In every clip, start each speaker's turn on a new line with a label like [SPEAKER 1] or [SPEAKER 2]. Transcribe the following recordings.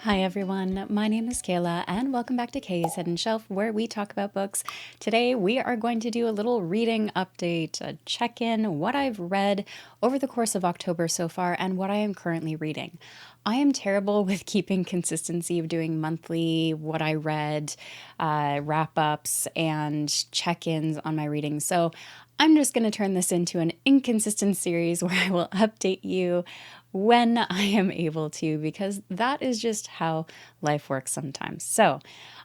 [SPEAKER 1] Hi everyone, my name is Kayla and welcome back to Kay's Hidden Shelf where we talk about books. Today we are going to do a little reading update, a check-in, what I've read over the course of October so far and what I am currently reading. I am terrible with keeping consistency of doing monthly what I read, wrap-ups and check-ins on my reading. So I'm just going to turn this into an inconsistent series where I will update you when I am able to, because that is just how life works sometimes. So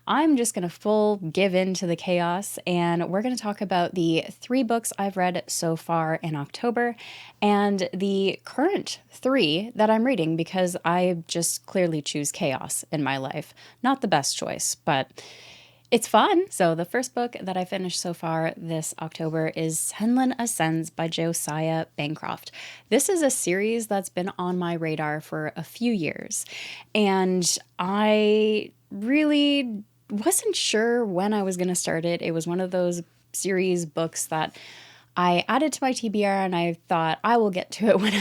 [SPEAKER 1] I'm just going to full give in to the chaos, and we're going to talk about the 3 books I've read so far in October and the current 3 that I'm reading, because I just clearly choose chaos in my life. Not the best choice, but it's fun. So the first book that I finished so far this October is Senin Ascends by Josiah Bancroft. This is a series that's been on my radar for a few years, and I really wasn't sure when I was going to start it. It was one of those series books that I added to my TBR and I thought I will get to it when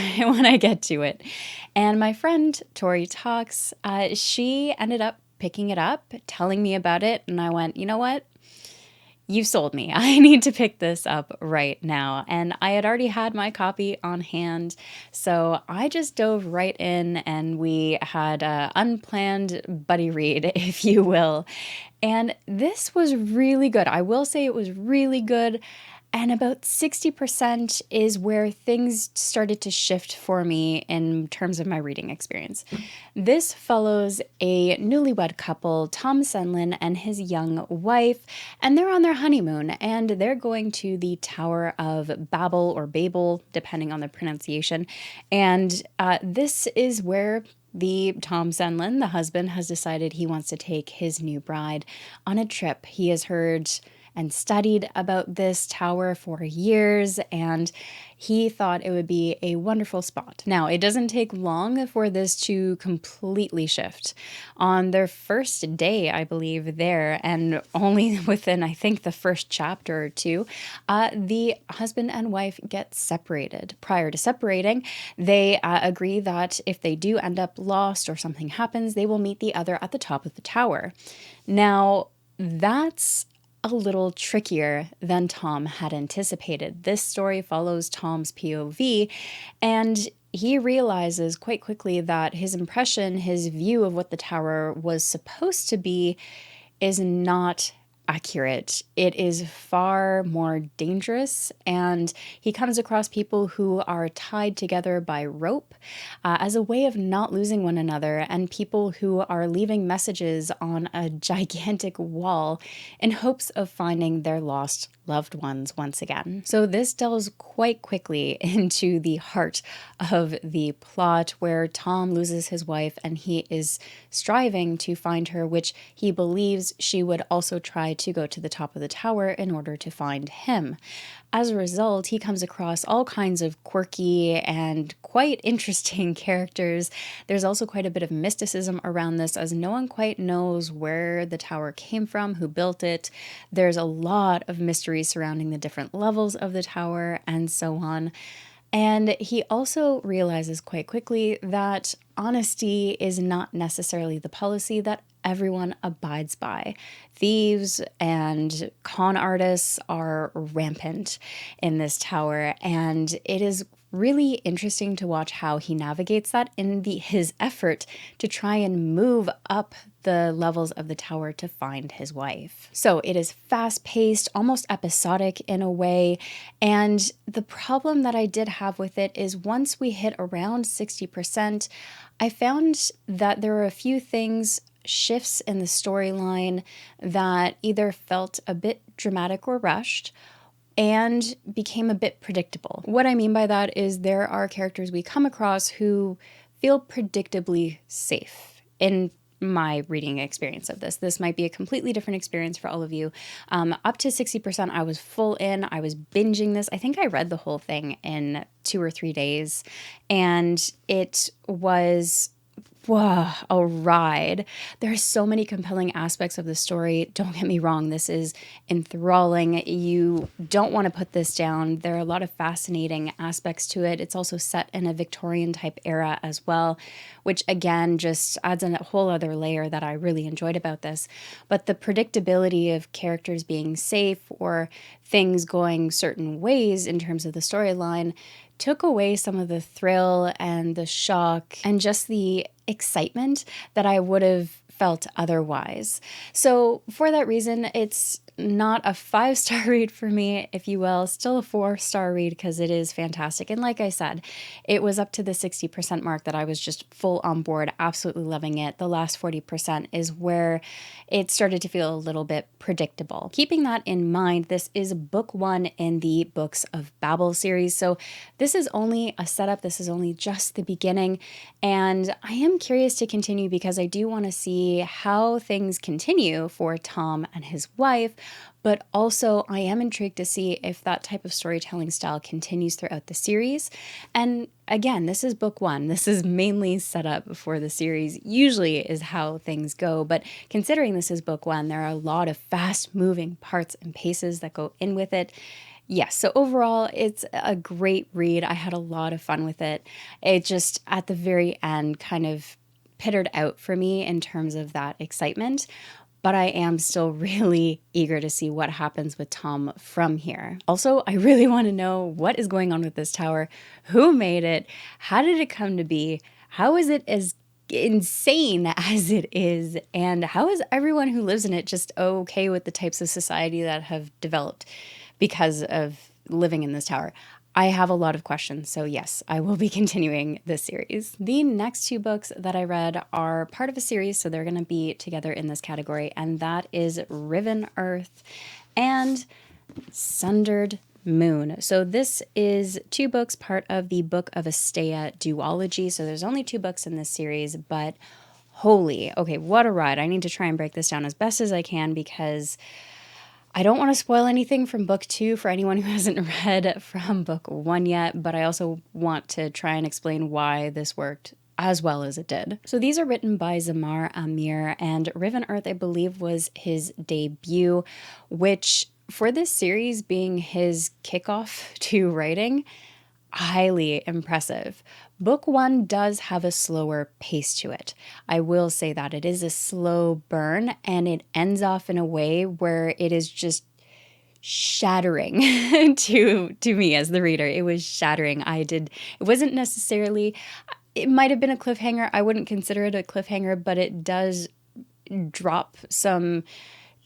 [SPEAKER 1] I get to it. And my friend Tori Talks, she ended up picking it up, telling me about it, and I went, you know what? You sold me. I need to pick this up right now. And I had already had my copy on hand, so I just dove right in and we had an unplanned buddy read, if you will. And this was really good. I will say it was really good. And about 60% is where things started to shift for me in terms of my reading experience. This follows a newlywed couple, Tom Senlin and his young wife, and they're on their honeymoon, and they're going to the Tower of Babel or Babel, depending on the pronunciation. And this is where the Tom Senlin, the husband, has decided he wants to take his new bride on a trip. He has heard and studied about this tower for years, and he thought it would be a wonderful spot. Now, it doesn't take long for this to completely shift. On their first day, I believe, there, and only within, I think, the first chapter or two, the husband and wife get separated. Prior to separating, they agree that if they do end up lost or something happens, they will meet the other at the top of the tower. Now, that's a little trickier than Tom had anticipated. This story follows Tom's POV, and he realizes quite quickly that his impression, his view of what the tower was supposed to be, is not accurate. It is far more dangerous, and he comes across people who are tied together by rope as a way of not losing one another, and people who are leaving messages on a gigantic wall in hopes of finding their lost loved ones once again. So this delves quite quickly into the heart of the plot, where Tom loses his wife and he is striving to find her, which he believes she would also try to go to the top of the tower in order to find him. As a result, he comes across all kinds of quirky and quite interesting characters. There's also quite a bit of mysticism around this, as no one quite knows where the tower came from, who built it. There's a lot of mystery surrounding the different levels of the tower and so on. And he also realizes quite quickly that honesty is not necessarily the policy that everyone abides by. Thieves and con artists are rampant in this tower, and it is really interesting to watch how he navigates that in his effort to try and move up the levels of the tower to find his wife. So it is fast-paced, almost episodic in a way, and the problem that I did have with it is once we hit around 60%, I found that there were a few shifts in the storyline that either felt a bit dramatic or rushed, and became a bit predictable. What I mean by that is there are characters we come across who feel predictably safe in my reading experience of this. This might be a completely different experience for all of you. Up to 60%, I was full in. I was binging this. I think I read the whole thing in 2 or 3 days, and it was Whoa, a ride. There are so many compelling aspects of the story. Don't get me wrong, this is enthralling. You don't want to put this down. There are a lot of fascinating aspects to it. It's also set in a Victorian type era as well, which again just adds a whole other layer that I really enjoyed about this. But the predictability of characters being safe or things going certain ways in terms of the storyline took away some of the thrill and the shock and just the excitement that I would have felt otherwise. So for that reason, it's not a 5-star read for me, if you will, still a 4-star read because it is fantastic. And like I said, it was up to the 60% mark that I was just full on board, absolutely loving it. The last 40% is where it started to feel a little bit predictable. Keeping that in mind, this is book 1 in the Books of Babel series. So this is only a setup. This is only just the beginning. And I am curious to continue because I do want to see how things continue for Tom and his wife. But also, I am intrigued to see if that type of storytelling style continues throughout the series. And again, this is book 1. This is mainly set up for the series, usually is how things go. But considering this is book 1, there are a lot of fast-moving parts and paces that go in with it. Yes, so overall, it's a great read. I had a lot of fun with it. It just, at the very end, kind of pittered out for me in terms of that excitement. But I am still really eager to see what happens with Tom from here. Also, I really want to know what is going on with this tower. Who made it? How did it come to be? How is it as insane as it is? And how is everyone who lives in it just okay with the types of society that have developed because of living in this tower? I have a lot of questions, so yes, I will be continuing this series. The next 2 books that I read are part of a series, so they're going to be together in this category, and that is Riven Earth and Sundered Moon. So this is 2 books, part of the Book of Astea duology, so there's only 2 books in this series, but holy, okay, what a ride. I need to try and break this down as best as I can because I don't want to spoil anything from book 2 for anyone who hasn't read from book 1 yet, but I also want to try and explain why this worked as well as it did. So these are written by Zamar Amir, and Riven Earth, I believe, was his debut, which for this series being his kickoff to writing, highly impressive. Book 1 does have a slower pace to it. I will say that it is a slow burn and it ends off in a way where it is just shattering to me as the reader. It was shattering. It wasn't necessarily, it might have been a cliffhanger. I wouldn't consider it a cliffhanger, but it does drop some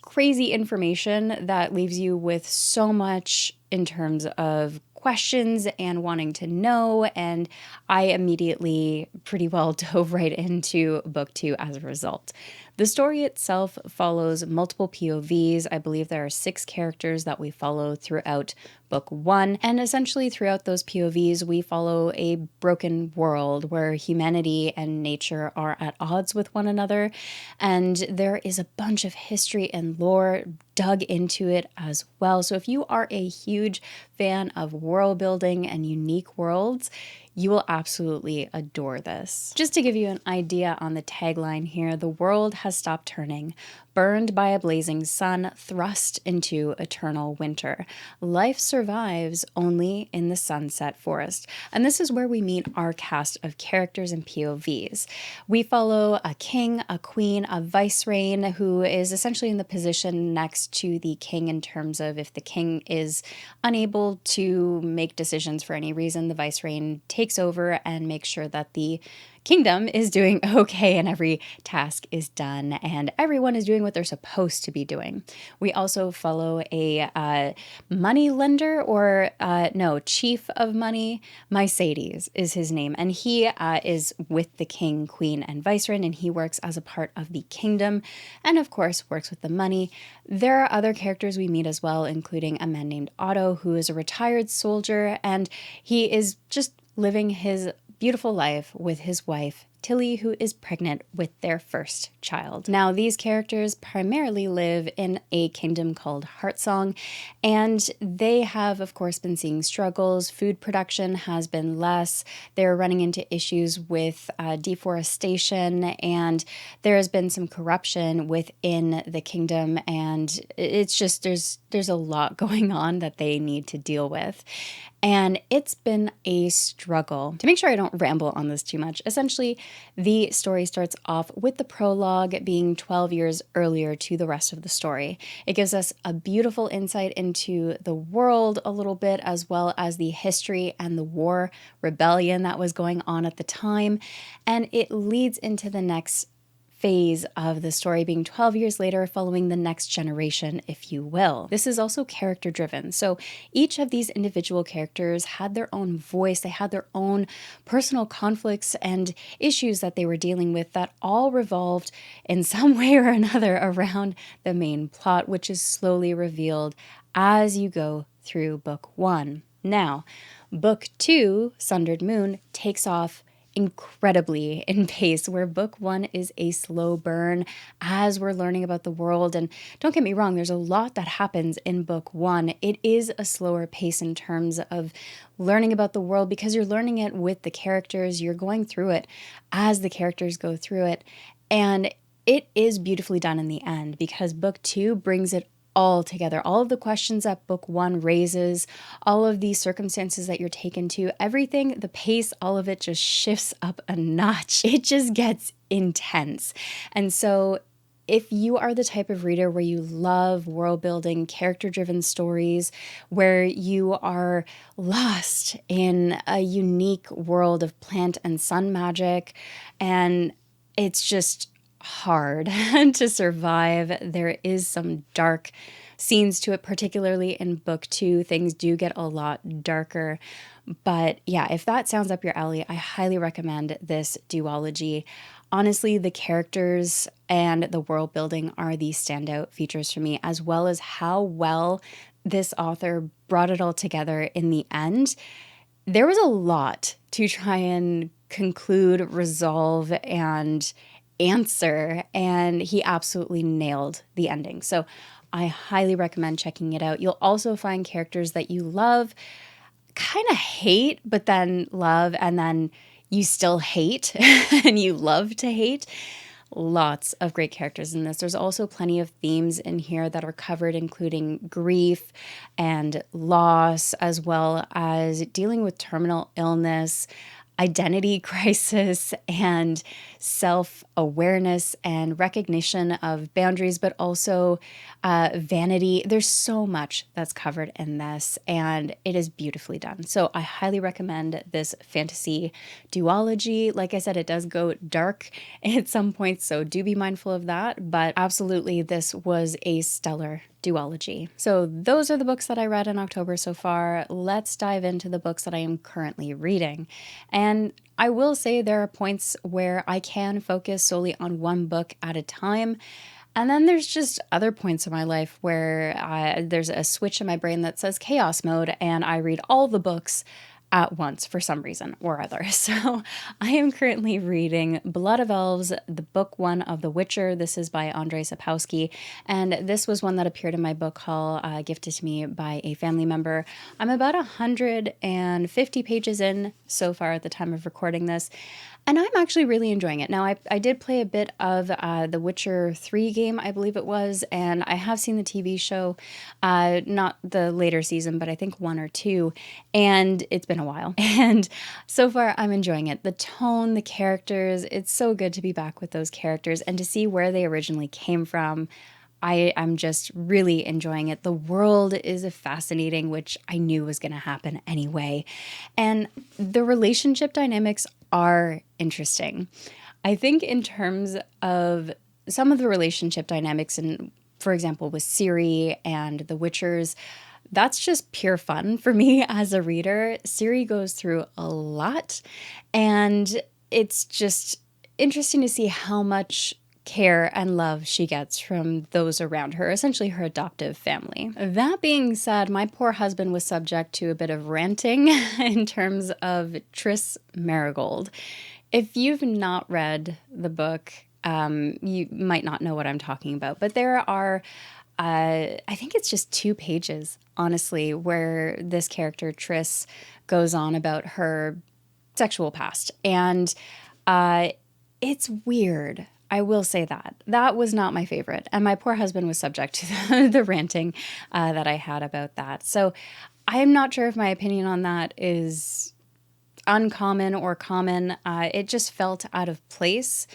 [SPEAKER 1] crazy information that leaves you with so much in terms of questions and wanting to know, and I immediately pretty well dove right into book 2 as a result. The story itself follows multiple POVs. I believe there are 6 characters that we follow throughout book 1, and essentially throughout those POVs we follow a broken world where humanity and nature are at odds with one another, and there is a bunch of history and lore dug into it as well. So if you are a huge fan of world building and unique worlds, you will absolutely adore this. Just to give you an idea on the tagline here, the world has stopped turning, burned by a blazing sun, thrust into eternal winter. Life survives only in the sunset forest. And this is where we meet our cast of characters and POVs. We follow a king, a queen, a vicereign who is essentially in the position next to the king in terms of if the king is unable to make decisions for any reason, the vicereign takes over and makes sure that the kingdom is doing okay and every task is done and everyone is doing what they're supposed to be doing. We also follow a money lender or chief of money. Mycedes is his name, and he is with the king, queen, and vicereign, and he works as a part of the kingdom and of course works with the money. There are other characters we meet as well, including a man named Otto, who is a retired soldier, and he is just living his beautiful life with his wife, Tilly, who is pregnant with their first child. Now, these characters primarily live in a kingdom called Heartsong, and they have, of course, been seeing struggles. Food production has been less. They're running into issues with deforestation, and there has been some corruption within the kingdom, and it's just there's a lot going on that they need to deal with. And it's been a struggle. To make sure I don't ramble on this too much, essentially, the story starts off with the prologue being 12 years earlier to the rest of the story. It gives us a beautiful insight into the world a little bit, as well as the history and the war rebellion that was going on at the time. And it leads into the next phase of the story being 12 years later, following the next generation, if you will. This is also character driven. So each of these individual characters had their own voice. They had their own personal conflicts and issues that they were dealing with that all revolved in some way or another around the main plot, which is slowly revealed as you go through book 1. Now, book 2, Sundered Moon, takes off incredibly in pace, where book 1 is a slow burn as we're learning about the world. And don't get me wrong, there's a lot that happens in book 1. It is a slower pace in terms of learning about the world because you're learning it with the characters. You're going through it as the characters go through it. And it is beautifully done in the end because book 2 brings it all together. All of the questions that book 1 raises, all of the circumstances that you're taken to, everything, the pace, all of it just shifts up a notch. It just gets intense. And so if you are the type of reader where you love world building, character driven stories, where you are lost in a unique world of plant and sun magic, and it's just hard to survive. There is some dark scenes to it, particularly in book 2. Things do get a lot darker. But yeah, if that sounds up your alley, I highly recommend this duology. Honestly, the characters and the world building are the standout features for me, as well as how well this author brought it all together in the end. There was a lot to try and conclude, resolve, and answer, and he absolutely nailed the ending. So I highly recommend checking it out. You'll also find characters that you love, kind of hate, but then love, and then you still hate and you love to hate. Lots of great characters in this. There's also plenty of themes in here that are covered, including grief and loss, as well as dealing with terminal illness, identity crisis, and self-awareness and recognition of boundaries, but also vanity. There's so much that's covered in this, and it is beautifully done. So I highly recommend this fantasy duology. Like I said, it does go dark at some points, so do be mindful of that, but absolutely this was a stellar duology. So those are the books that I read in October so far. Let's dive into the books that I am currently reading. And I will say there are points where I can focus solely on one book at a time. And then there's just other points in my life where there's a switch in my brain that says chaos mode, and I read all the books at once for some reason or other. So I am currently reading Blood of Elves, the book 1 of The Witcher. This is by Andrzej Sapkowski, and this was one that appeared in my book haul, gifted to me by a family member. I'm about 150 pages in so far at the time of recording this, and I'm actually really enjoying it. Now, I did play a bit of the Witcher 3 game, I believe it was, and I have seen the TV show, not the later season, but I think 1 or 2, and it's been a while. And so far, I'm enjoying it. The tone, the characters, it's so good to be back with those characters and to see where they originally came from. I'm just really enjoying it. The world is fascinating, which I knew was going to happen anyway. And the relationship dynamics are interesting. I think in terms of some of the relationship dynamics, and for example, with Ciri and the Witchers, that's just pure fun for me as a reader. Ciri goes through a lot, and it's just interesting to see how much care and love she gets from those around her, essentially her adoptive family. That being said, my poor husband was subject to a bit of ranting in terms of Triss Marigold. If you've not read the book, you might not know what I'm talking about, but there are, I think it's just 2 pages, honestly, where this character, Triss, goes on about her sexual past. And it's weird. I will say that. That was not my favorite. And my poor husband was subject to the ranting that I had about that. So I'm not sure if my opinion on that is uncommon or common. It just felt out of place.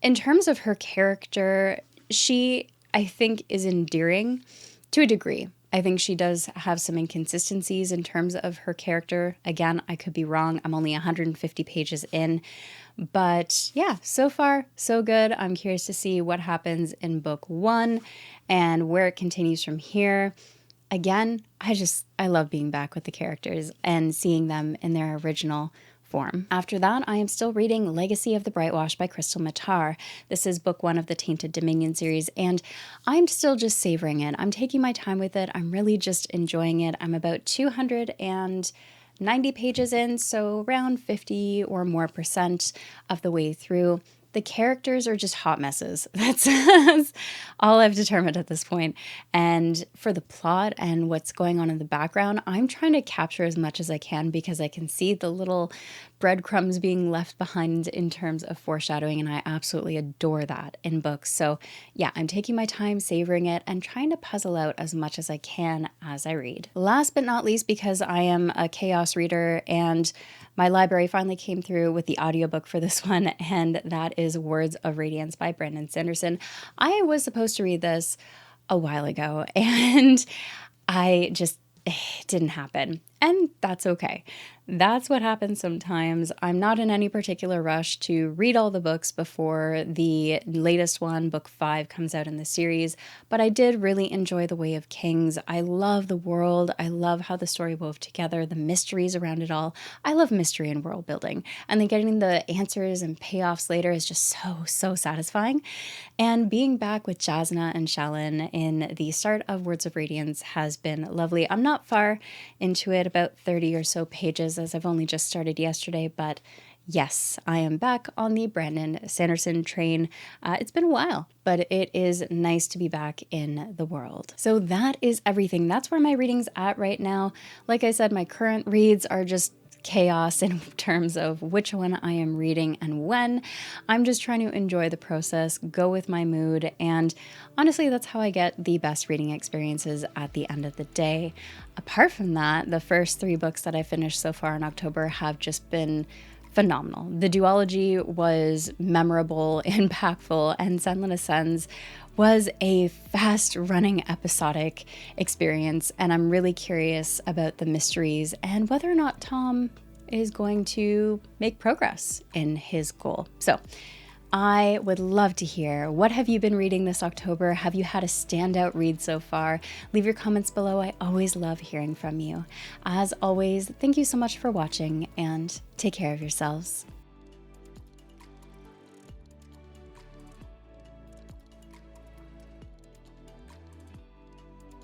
[SPEAKER 1] In terms of her character, she, I think, is endearing to a degree. I think she does have some inconsistencies in terms of her character. Again, I could be wrong. I'm only 150 pages in. But yeah, so far, so good. I'm curious to see what happens in book 1 and where it continues from here. Again, I love being back with the characters and seeing them in their original form. After that, I am still reading Legacy of the Brightwash by Crystal Matar. This is book 1 of the Tainted Dominion series, and I'm still just savoring it. I'm taking my time with it. I'm really just enjoying it. I'm about 290 pages in, so around 50 or more % of the way through. The characters are just hot messes. That's all I've determined at this point. And for the plot and what's going on in the background, I'm trying to capture as much as I can because I can see the little breadcrumbs being left behind in terms of foreshadowing, and I absolutely adore that in books. So yeah, I'm taking my time, savoring it, and trying to puzzle out as much as I can as I read. Last but not least, because I am a chaos reader and my library finally came through with the audiobook for this one, and that is Words of Radiance by Brandon Sanderson. I was supposed to read this a while ago, and it didn't happen. And that's okay. That's what happens sometimes. I'm not in any particular rush to read all the books before the latest one, book 5, comes out in the series, but I did really enjoy The Way of Kings. I love the world. I love how the story wove together, the mysteries around it all. I love mystery and world building, and then getting the answers and payoffs later is just so satisfying. And being back with Jasna and Shalyn in the start of Words of Radiance has been lovely. I'm not far into it, about 30 or so pages, as I've only just started yesterday, but yes, I am back on the Brandon Sanderson train. It's been a while, but it is nice to be back in the world. So that is everything. That's where my reading's at right now. Like I said, my current reads are just chaos in terms of which one I am reading and when. I'm just trying to enjoy the process, go with my mood, and honestly, that's how I get the best reading experiences at the end of the day. Apart from that, the first 3 books that I finished so far in October have just been phenomenal. The duology was memorable, impactful, and Senin Ascends was a fast-running episodic experience, and I'm really curious about the mysteries and whether or not Tom is going to make progress in his goal. So I would love to hear, what have you been reading this October? Have you had a standout read so far? Leave your comments below. I always love hearing from you. As always, thank you so much for watching, and take care of yourselves.